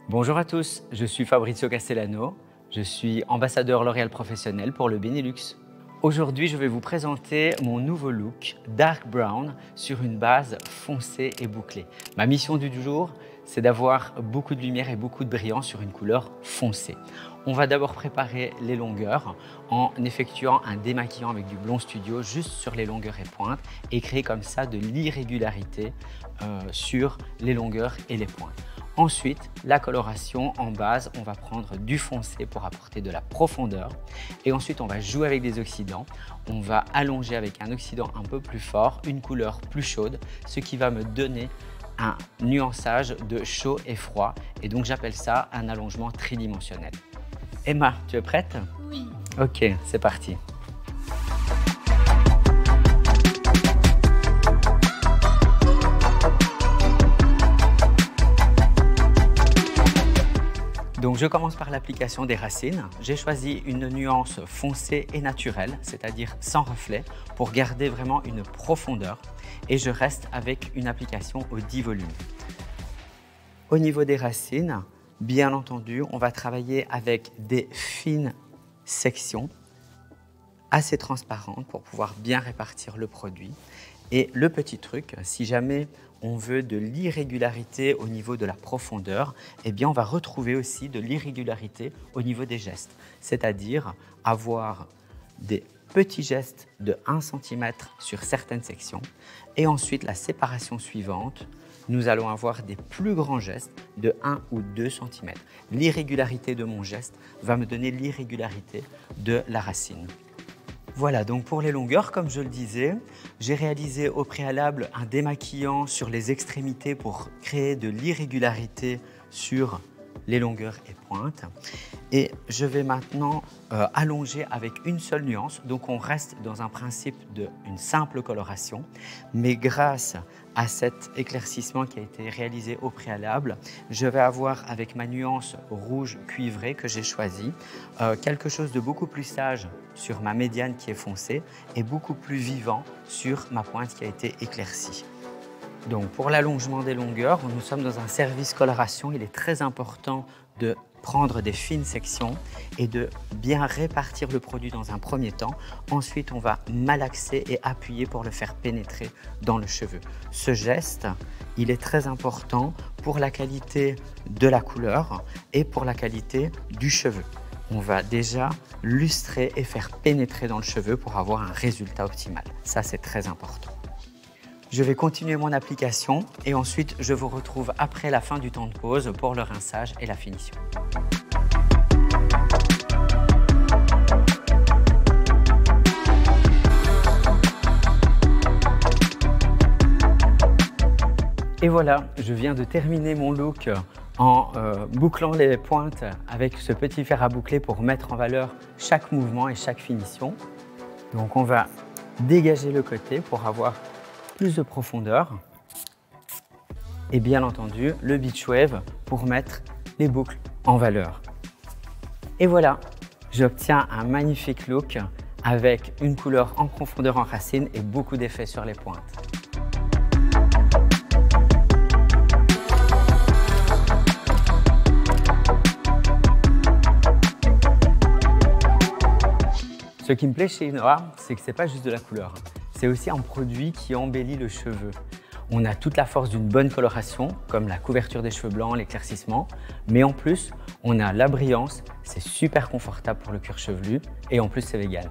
Bonjour à tous, je suis Fabrizio Castellano, je suis ambassadeur L'Oréal professionnel pour le Benelux. Aujourd'hui, je vais vous présenter mon nouveau look Dark Brown sur une base foncée et bouclée. Ma mission du jour, c'est d'avoir beaucoup de lumière et beaucoup de brillance sur une couleur foncée. On va d'abord préparer les longueurs en effectuant un démaquillant avec du blond studio juste sur les longueurs et pointes et créer comme ça de l'irrégularité sur les longueurs et les pointes. Ensuite, la coloration en base, on va prendre du foncé pour apporter de la profondeur. Et ensuite, on va jouer avec des oxydants. On va allonger avec un oxydant un peu plus fort, une couleur plus chaude, ce qui va me donner un nuançage de chaud et froid. Et donc, j'appelle ça un allongement tridimensionnel. Emma, tu es prête? Oui. Ok, c'est parti. Donc je commence par l'application des racines. J'ai choisi une nuance foncée et naturelle, c'est-à-dire sans reflet, pour garder vraiment une profondeur. Et je reste avec une application au 10 volumes. Au niveau des racines, bien entendu, on va travailler avec des fines sections assez transparentes pour pouvoir bien répartir le produit. Et le petit truc, si jamais on veut de l'irrégularité au niveau de la profondeur, eh bien on va retrouver aussi de l'irrégularité au niveau des gestes. C'est-à-dire avoir des petits gestes de 1 cm sur certaines sections. Et ensuite, la séparation suivante, nous allons avoir des plus grands gestes de 1 ou 2 cm. L'irrégularité de mon geste va me donner l'irrégularité de la racine. Voilà, donc pour les longueurs, comme je le disais, j'ai réalisé au préalable un démaquillant sur les extrémités pour créer de l'irrégularité sur les longueurs et pointes. Et je vais maintenant allonger avec une seule nuance. Donc on reste dans un principe d'une simple coloration, mais grâce à cet éclaircissement qui a été réalisé au préalable, je vais avoir avec ma nuance rouge cuivré que j'ai choisi quelque chose de beaucoup plus sage sur ma médiane qui est foncée et beaucoup plus vivant sur ma pointe qui a été éclaircie. Donc pour l'allongement des longueurs, nous sommes dans un service coloration. Il est très important de prendre des fines sections et de bien répartir le produit dans un premier temps. Ensuite, on va malaxer et appuyer pour le faire pénétrer dans le cheveu. Ce geste, il est très important pour la qualité de la couleur et pour la qualité du cheveu. On va déjà lustrer et faire pénétrer dans le cheveu pour avoir un résultat optimal. Ça, c'est très important. Je vais continuer mon application et ensuite je vous retrouve après la fin du temps de pause pour le rinçage et la finition. Et voilà, je viens de terminer mon look en bouclant les pointes avec ce petit fer à boucler pour mettre en valeur chaque mouvement et chaque finition. Donc on va dégager le côté pour avoir plus de profondeur et bien entendu le beach wave pour mettre les boucles en valeur. Et voilà, j'obtiens un magnifique look avec une couleur en profondeur en racine et beaucoup d'effets sur les pointes. Ce qui me plaît chez Noah, c'est que ce n'est pas juste de la couleur. C'est aussi un produit qui embellit le cheveu. On a toute la force d'une bonne coloration, comme la couverture des cheveux blancs, l'éclaircissement, mais en plus, on a la brillance, c'est super confortable pour le cuir chevelu et en plus, c'est vegan.